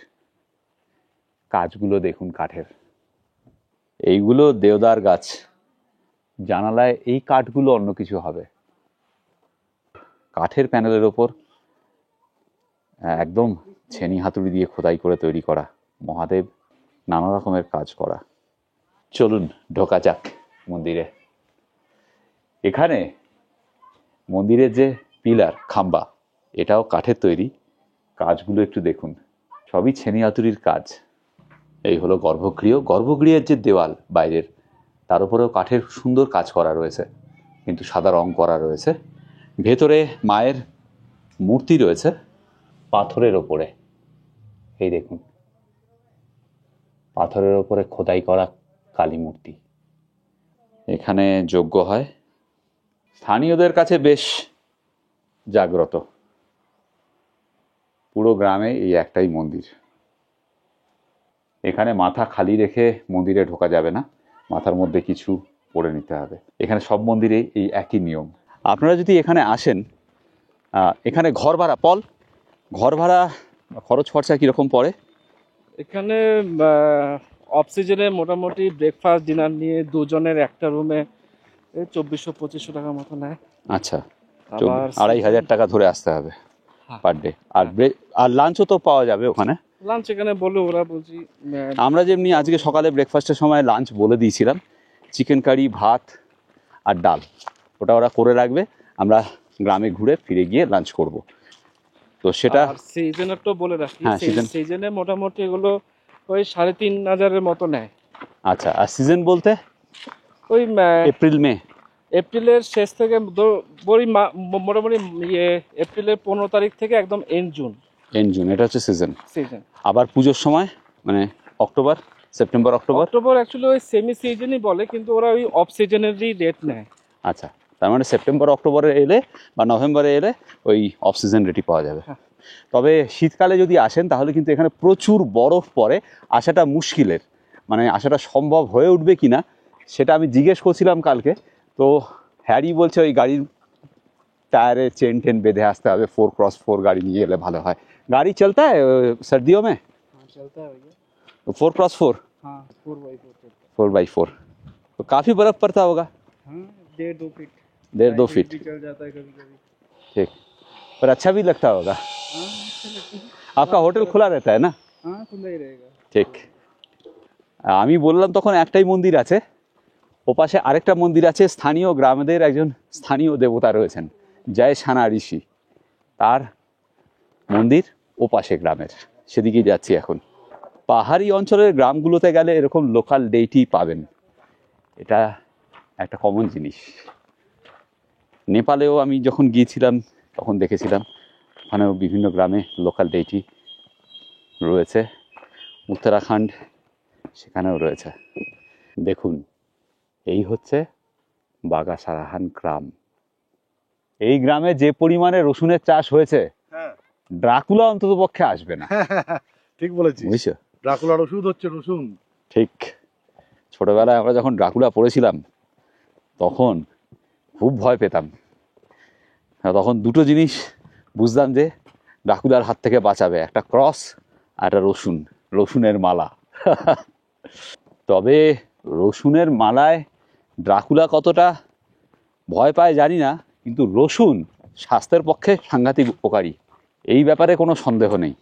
কাজগুলো দেখুন কাঠের, এইগুলো দেওদার গাছ। জানালায় এই কাঠগুলো অন্য কিছু হবে। কাঠের প্যানেলের ওপর একদম ছেনি হাতুড়ি দিয়ে খোদাই করে তৈরি করা মহাদেব, নানা রকমের কাজ করা। চলুন ঢোকা যাক মন্দিরে। এখানে মন্দিরের যে পিলার, খাম্বা, এটাও কাঠের তৈরি। কাজগুলো একটু দেখুন, সবই ছেনি হাতুড়ির কাজ। এই হলো গর্ভগৃহ। গর্ভগৃহের যে দেওয়াল বাইরের, তার উপরেও কাঠের সুন্দর কাজ করা রয়েছে, কিন্তু সাদা রং করা রয়েছে। ভেতরে মায়ের মূর্তি রয়েছে পাথরের ওপরে। এই দেখুন, পাথরের ওপরে খোদাই করা কালী মূর্তি। এখানে যজ্ঞ হয়। স্থানীয়দের কাছে বেশ জাগ্রত। পুরো গ্রামে এই একটাই মন্দির। এখানে মাথা খালি রেখে মন্দিরে ঢোকা যাবে না, মাথার মধ্যে কিছু পরে নিতে হবে। এখানে সব মন্দিরে এই একই নিয়ম। আপনারা যদি এখানে আসেন, এখানে ঘর ভাড়া ঘর ভাড়া খরচ খরচা কীরকম পড়ে? এখানে অফ সিজনে মোটামুটি ব্রেকফাস্ট ডিনার নিয়ে দুজনের একটা রুমে 2400-2500 টাকার মতো নেয়। আচ্ছা, আবার 2500 টাকা ধরে আসতে হবে হ্যাঁ। Per day. আর লাঞ্চও তো পাওয়া যাবে ওখানে? লাঞ্চ এখানে বলে ওরা বলছি আমরা যেমনি আজকে সকালে ব্রেকফাস্টের সময় লাঞ্চ বলে দিয়েছিলাম, চিকেন কারি, ভাত আর ডাল, ওটা ওরা করে রাখবে, আমরা গ্রামে ঘুরে ফিরে গিয়ে লাঞ্চ করব। তো সেটা সিজনের তো বলে রাখি, হ্যাঁ, সিজনে মোটামুটি এগুলো ওই 3500-এর মতো নেয়। আচ্ছা, আর সিজন বলতে ওই এপ্রিল মে? এপ্রিলের শেষ থেকে মোটামুটি এপ্রিলের 15 তারিখ থেকে একদম এন্ড জুন, এটা হচ্ছে সিজন। সিজন। আবার পুজোর সময় মানে অক্টোবর, সেপ্টেম্বর, অক্টোবর অ্যাকচুয়ালি ওই সেমি সিজনই বলে, কিন্তু ওরা ওই অফ সিজনেরই রেট নেয়। আচ্ছা, তার মানে সেপ্টেম্বর অক্টোবরে এলে বা নভেম্বরে এলে ওই অফ সিজন রেটই পাওয়া যাবে। হ্যাঁ। তবে শীতকালে যদি আসেন তাহলে কিন্তু এখানে প্রচুর বরফ পড়ে, আসাটা মুশকিলের, মানে আসাটা সম্ভব হয়ে উঠবে কিনা সেটা আমি জিজ্ঞেস করছিলাম কালকে। তো হ্যারি বলছে ওই গাড়ির টায়ারে চেন বেঁধে আসতে হবে, 4x4 গাড়ি নিয়ে এলে ভালো হয়। গাড়ি চলতা है सर्दियों में? चलता है भैया। 4x4? हाँ, 4x4 चलता है। 4x4 तो काफ़ी बर्फ़ पड़ता होगा? हाँ, 1.5-2 फीट। 1.5-2 फीट भी चल जाता है कभी कभी। ठीक, पर अच्छा भी लगता होगा। हाँ, अच्छा लगता है। आपका होटल खुला रहता है ना? हाँ, खुला ही रहेगा। ঠিক। আমি বললাম তখন একটাই মন্দির আছে, ওপাশে আরেকটা মন্দির আছে, স্থানীয় গ্রামদের একজন স্থানীয় দেবতা রয়েছেন, জয় সানা ঋষি, তার মন্দির ওপাশে গ্রামের, সেদিকেই যাচ্ছি এখন। পাহাড়ি অঞ্চলের গ্রামগুলোতে গেলে এরকম লোকাল ডেইটি পাবেন, এটা একটা কমন জিনিস। নেপালেও আমি যখন গিয়েছিলাম তখন দেখেছিলাম, ওখানেও বিভিন্ন গ্রামে লোকাল ডেইটি রয়েছে। উত্তরাখণ্ড সেখানেও রয়েছে। দেখুন, এই হচ্ছে বাগাসারাহান গ্রাম। এই গ্রামে যে পরিমাণে রসুনের চাষ হয়েছে, হ্যাঁ, ড্রাকুলা অন্তত পক্ষে আসবে না। ঠিক বলেছিস। বুঝছো? ড্রাকুলার ওষুধ হচ্ছে রসুন। ঠিক। ছোটবেলায় আমরা যখন ড্রাকুলা পড়েছিলাম তখন খুব ভয় পেতাম। তখন দুটো জিনিস বুঝতাম যে ড্রাকুলার হাত থেকে বাঁচাবে, একটা ক্রস আর একটা রসুনের মালা। তবে রসুনের মালায় ড্রাকুলা কতটা ভয় পায় জানি না, কিন্তু রসুন স্বাস্থ্যের পক্ষে সাংঘাতিক উপকারী, এই ব্যাপারে কোনো সন্দেহ নেই।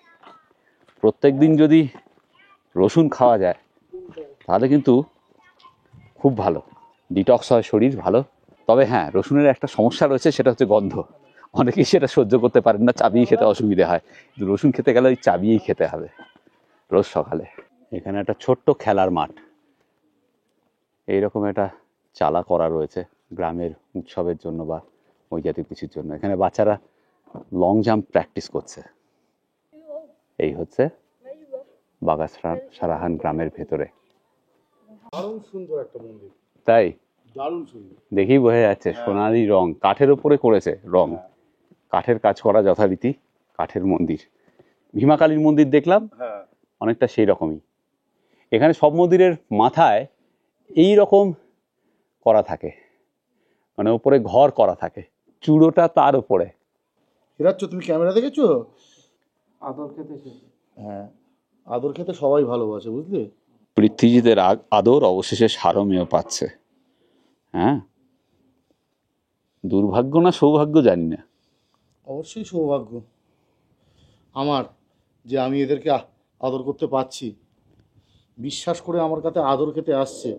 প্রত্যেক দিন যদি রসুন খাওয়া যায় তাহলে কিন্তু খুব ভালো, ডিটক্স হয় শরীর ভালো। তবে হ্যাঁ, রসুনের একটা সমস্যা রয়েছে, সেটা হচ্ছে গন্ধ। অনেকেই সেটা সহ্য করতে পারেন না, চাবিয়ে খেতে অসুবিধে হয়, কিন্তু রসুন খেতে গেলে ওই চাবিয়েই খেতে হবে রোজ সকালে। এখানে একটা ছোট্ট খেলার মাঠ, এইরকম একটা চালা করা রয়েছে গ্রামের উৎসবের জন্য বা ওই জাতীয় কিছুর জন্য। এখানে বাচ্চারা লং জাম্প প্র্যাকটিস করছে। এই হচ্ছে বাগাসারাহান গ্রামের ভেতরে। দারুণ সুন্দর একটা মন্দির। তাই দারুণ সুন্দর। দেখেই বোঝা যাচ্ছে, সোনালি রং, কাঠের ওপরে করেছে রং, কাঠের কাজ করা যথারীতি, কাঠের মন্দির। ভীমাকালীর মন্দির দেখলাম, হ্যাঁ, অনেকটা সেই রকমই। এখানে সব মন্দিরের মাথায় এই রকম করা থাকে, মানে উপরে ঘর করা থাকে, চূড়োটা তার উপরে। হিরাচ্ছ, তুমি ক্যামেরা দেখেছো? আদর খেতে এসেছি। হ্যাঁ, আদর খেতে সবাই ভালোবাসে, বুঝলে? পৃথ্বীজিতের আদর অবশেষে সারমেয় পাচ্ছে। হ্যাঁ, দুর্ভাগ্য না সৌভাগ্য জানি না। অবশ্যই সৌভাগ্য আমার যে আমি এদেরকে আদর করতে পারছি, বিশ্বাস করে আমার কাছে আদর খেতে আসছে।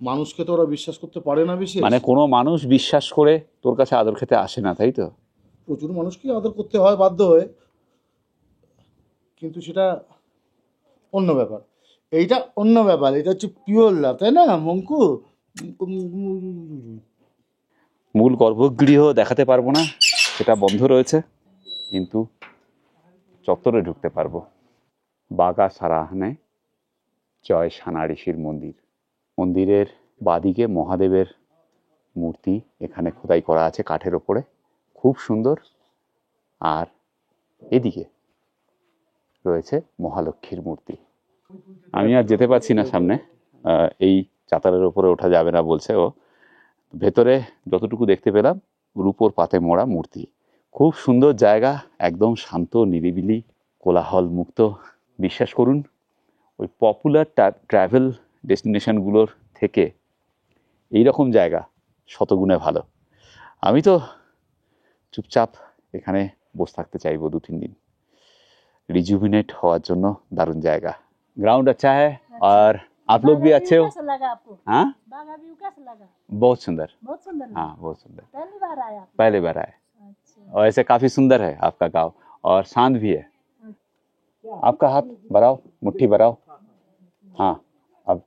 মানুষকে তো ওরা বিশ্বাস করতে পারে না বেশি, মানে কোনো মানুষ বিশ্বাস করে তোর কাছে আদর খেতে আসে না, তাই তো? প্রচুর মানুষকেই আদর করতে হয় বাধ্য হয়ে, কিন্তু সেটা অন্য ব্যাপার। এইটা অন্য ব্যাপার, এটা হচ্ছে পিওর লাভ, তাই না মঙ্কু? মূল গর্ভগৃহ দেখাতে পারবো না, সেটা বন্ধ রয়েছে, কিন্তু চত্বরে ঢুকতে পারবো। বাগাসারাহানে জয় সানা ঋষির মন্দির। মন্দিরের বাদিকে মহাদেবের মূর্তি এখানে খোদাই করা আছে কাঠের ওপরে, খুব সুন্দর। আর এদিকে রয়েছে মহালক্ষ্মীর মূর্তি। আমি আর যেতে পারছি না সামনে, এই চাতালের উপরে ওঠা যাবে না বলছে ও। ভেতরে যতটুকু দেখতে পেলাম রূপোর পাতে মোড়া মূর্তি, খুব সুন্দর জায়গা, একদম শান্ত নিরিবিলি কোলাহল মুক্ত। বিশ্বাস করুন ওই পপুলার ট্রাভেল ডেস্টিনেশনগুলোর থেকে এই রকম জায়গা শতগুণে ভালো। আমি তো চুপচাপ এখানে বসে থাকতে চাইবো 2-3 দিন, রিজুভিনেট হওয়ার জন্য দারুণ জায়গা। ग्राउंड अच्छा है और आप लोग भी अच्छे हो। कैसा लगा आपको? हाँ, बागा व्यू कैसा लगा? बहुत सुंदर। बहुत सुंदर लगा। हाँ, बहुत सुंदर। पहली बार आया आप? पहले बार आए अच्छा। और ऐसे काफी सुंदर है आपका गांव और शांत भी है। आपका हाथ बढ़ाओ, मुट्ठी बढ़ाओ। हाँ, अब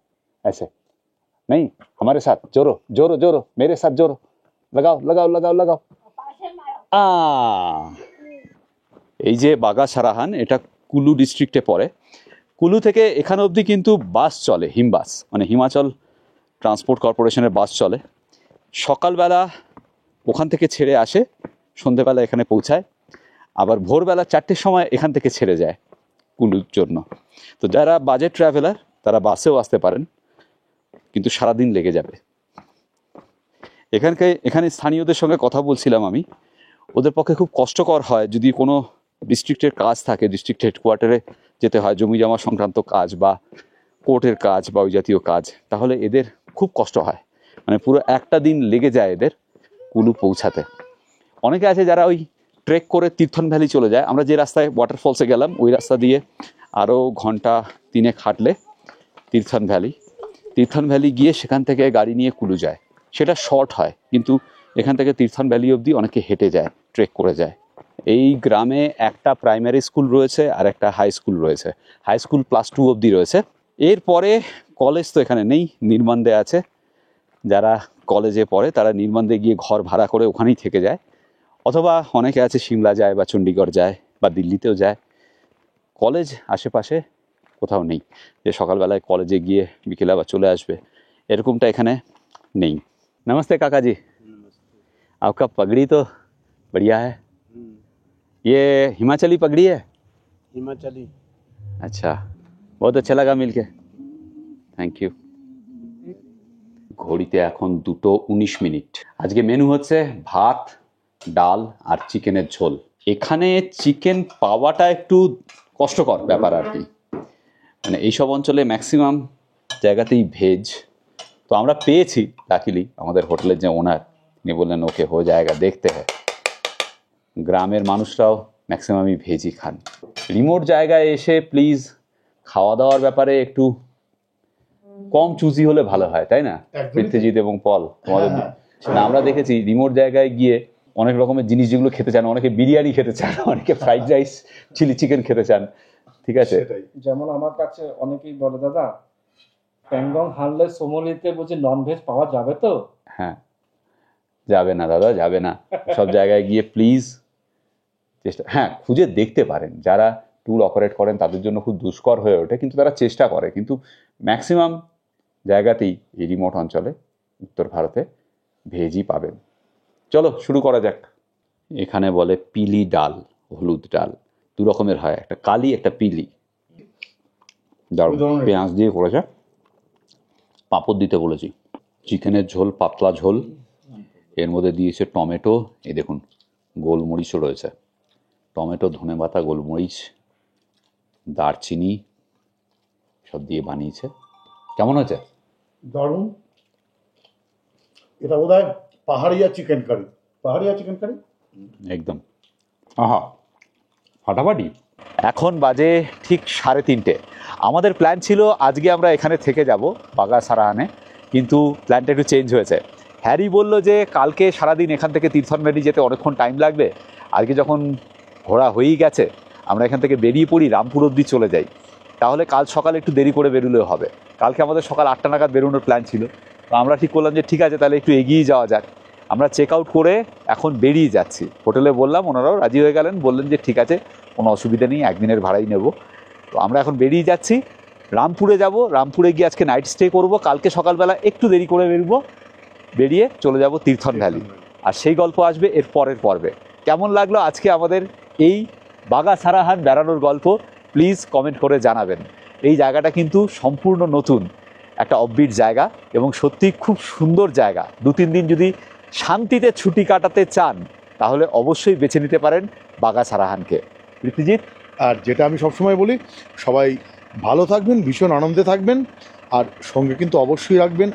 ऐसे नहीं, हमारे साथ जोरो जोरो जोरो, मेरे साथ जोरो, लगाओ लगाओ लगाओ लगाओ। এই যে বাগা সারাহান, এটা কুলু ডিস্ট্রিক্টে পড়ে। কুলু থেকে এখানে অবধি কিন্তু বাস চলে, হিমবাস, মানে হিমাচল ট্রান্সপোর্ট কর্পোরেশনের বাস চলে। সকালবেলা ওখান থেকে ছেড়ে আসে, সন্ধেবেলা এখানে পৌঁছায়, আবার ভোরবেলা 4টের সময় এখান থেকে ছেড়ে যায় কুলুর জন্য। তো যারা বাজেট ট্রাভেলার তারা বাসেও আসতে পারেন, কিন্তু সারাদিন লেগে যাবে। এখানে স্থানীয়দের সঙ্গে কথা বলছিলাম আমি, ওদের পক্ষে খুব কষ্টকর হয় যদি কোনো ডিস্ট্রিক্টের কাজ থাকে, ডিস্ট্রিক্ট হেডকোয়ার্টারে যেতে হয়, জমি জমা সংক্রান্ত কাজ বা কোর্টের কাজ বা ওই জাতীয় কাজ, তাহলে এদের খুব কষ্ট হয়, মানে পুরো একটা দিন লেগে যায় এদের কুলু পৌঁছাতে। অনেকে আছে যারা ওই ট্রেক করে তীর্থন ভ্যালি চলে যায়। আমরা যে রাস্তায় ওয়াটারফলসে গেলাম ওই রাস্তা দিয়ে আরও ঘন্টা 3 হাঁটলে তীর্থন ভ্যালি গিয়ে সেখান থেকে গাড়ি নিয়ে কুলু যায়। সেটা শর্ট হয়, কিন্তু এখান থেকে তীর্থন ভ্যালি অবধি অনেকে হেঁটে যায়, ট্রেক করে যায়। এই গ্রামে একটা প্রাইমারি স্কুল রয়েছে আর একটা হাই স্কুল রয়েছে। হাই স্কুল +2 অবধি রয়েছে। এরপরে কলেজ তো এখানে নেই, নির্মান্দে আছে। যারা কলেজে পড়ে তারা নির্মান্দে গিয়ে ঘর ভাড়া করে ওখানেই থেকে যায়, অথবা অনেকে আছে সিমলা যায় বা চণ্ডীগড় যায় বা দিল্লিতেও যায়। কলেজ আশেপাশে কোথাও নেই যে সকালবেলায় কলেজে গিয়ে বিকেলে আবার চলে আসবে, এরকমটা এখানে নেই। नमस्ते काका जी, आपका पगड़ी तो बढ़िया है। ये हिमाचली पगड़ी है? हिमाचली। अच्छा, बहुत अच्छा लगा मिलके, थैंक यू। ঘড়িতে এখন 2:19। আজকে মেনু হচ্ছে ভাত, ডাল আর চিকেনের ঝোল। এখানে চিকেন পাওয়াটা একটু কষ্টকর ব্যাপার আর কি, মানে এইসব অঞ্চলে ম্যাক্সিমাম জায়গাতেই ভেজ। তো আমরা পেয়েছি লাকিলি, আমাদের হোটেলের যে ওনার তিনি বললেন ওকে হয়ে জায়গা দেখতে হয়। গ্রামের মানুষরাও ম্যাক্সিমামই ভেজই খান। রিমোট জায়গায় এসে প্লিজ খাওয়া দাওয়ার ব্যাপারে একটু কম চুজি হলে ভালো হয়, তাই না পৃথ্বীজিৎ এবং পল? তোমাদের না, আমরা দেখেছি রিমোট জায়গায় গিয়ে অনেক রকমের জিনিস যেগুলো খেতে চান, অনেকে বিরিয়ানি খেতে চান, অনেকে ফ্রাইড রাইস, চিলি চিকেন খেতে চান, ঠিক আছে? যেমন আমার কাছে অনেকেই বলে, দাদা প্যাংগং হারলে সোমলিতে বুঝি ননভেজ পাওয়া যাবে তো? হ্যাঁ, যাবে না দাদা, যাবে না। সব জায়গায় গিয়ে প্লিজ চেষ্টা, হ্যাঁ খুঁজে দেখতে পারেন। যারা ট্যুর অপারেট করেন তাদের জন্য খুব দুষ্কর হয়ে ওঠে, কিন্তু তারা চেষ্টা করে। কিন্তু ম্যাক্সিমাম জায়গাতেই এই রিমোট অঞ্চলে উত্তর ভারতে ভেজই পাবেন। চলো শুরু করা যাক। এখানে বলে পিলি ডাল, হলুদ ডাল, 2 রকমের হয়, একটা কালি একটা পিলি। দারুণ, পেঁয়াজ দিয়ে করেছে, পাঁপড় দিতে বলেছি। চিকেনের ঝোল, পাতলা ঝোল, এর মধ্যে দিয়েছে টমেটো, এই দেখুন গোলমরিচও রয়েছে, টমেটো, ধনেপাতা, গোলমরিচ, দারচিনি সব দিয়ে বানিয়েছে। কেমন হয়েছে? দারুণ। এটা বোধহয় পাহাড়িয়া চিকেন কারি। পাহাড়িয়া চিকেন কারি একদম, আহা ফাটাফাটি। এখন বাজে ঠিক 3:30। আমাদের প্ল্যান ছিল আজকে আমরা এখানে থেকে যাব বাগা সারাহানে, কিন্তু প্ল্যানটা একটু চেঞ্জ হয়েছে। হ্যারি বলল যে কালকে সারাদিন এখান থেকে তীর্থন ভ্যালি যেতে অনেকক্ষণ টাইম লাগবে, আজকে যখন ঘোরা হয়েই গেছে আমরা এখান থেকে বেরিয়ে পড়ি, রামপুর অবধি চলে যাই, তাহলে কাল সকালে একটু দেরি করে বেরোলেও হবে। কালকে আমাদের সকাল 8টা নাগাদ বেরোনোর প্ল্যান ছিল, তো আমরা ঠিক করলাম যে ঠিক আছে তাহলে একটু এগিয়ে যাওয়া যাক। আমরা চেক আউট করে এখন বেরিয়ে যাচ্ছি। হোটেলে বললাম, ওনারাও রাজি হয়ে গেলেন, বললেন যে ঠিক আছে কোনো অসুবিধা নেই, 1 দিনের ভাড়াই নেব। তো আমরা এখন বেরিয়ে যাচ্ছি, রামপুরে যাব। রামপুরে গিয়ে আজকে নাইট স্টে করব, কালকে সকালবেলা একটু দেরি করে বেরোবো, বেরিয়ে চলে যাব তীর্থন ভ্যালি। আর সেই গল্প আসবে এর পরের পর্বে। কেমন লাগলো আজকে আমাদের এই বাগা সারাহান বেড়ানোর গল্প প্লিজ কমেন্ট করে জানাবেন। এই জায়গাটা কিন্তু সম্পূর্ণ নতুন একটা অফবিট জায়গা এবং সত্যি খুব সুন্দর জায়গা। 2-3 দিন যদি শান্তিতে ছুটি কাটাতে চান তাহলে অবশ্যই বেছে নিতে পারেন বাগা সারাহানকে। প্রীতিজিৎ, আর যেটা আমি সবসময় বলি, সবাই ভালো থাকবেন, ভীষণ আনন্দে থাকবেন, আর সঙ্গে কিন্তু অবশ্যই রাখবেন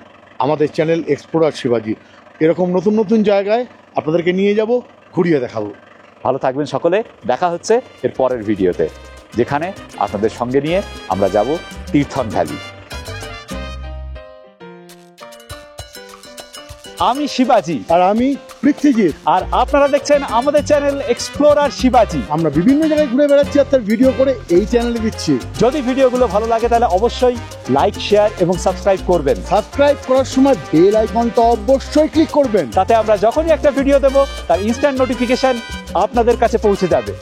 আমাদের চ্যানেল এক্সপ্লোরার শিবাজি। এরকম নতুন নতুন জায়গায় আপনাদেরকে নিয়ে যাব, ঘুরিয়ে দেখাবো। ভালো থাকবেন সকলে। দেখা হচ্ছে এর পরের ভিডিওতে, যেখানে আপনাদের সঙ্গে নিয়ে আমরা যাব তীর্থন ভ্যালি। আমি শিবাজি, আর আমি পৃথ্বীজিৎ। আর আপনারা দেখছেন আমাদের চ্যানেল এক্সপ্লোরার শিবাজি। আমরা বিভিন্ন জায়গায় ঘুরে বেড়াচ্ছি আর তার ভিডিও করে এই চ্যানেলে দিচ্ছি। যদি ভিডিওগুলো ভালো লাগে তাহলে অবশ্যই লাইক, শেয়ার এবং সাবস্ক্রাইব করবেন। সাবস্ক্রাইব করার সময় বেল আইকনটা অবশ্যই ক্লিক করবেন। তাতে আমরা যখনই একটা ভিডিও দেব তার ইনস্ট্যান্ট নোটিফিকেশন আপনাদের কাছে পৌঁছে যাবে।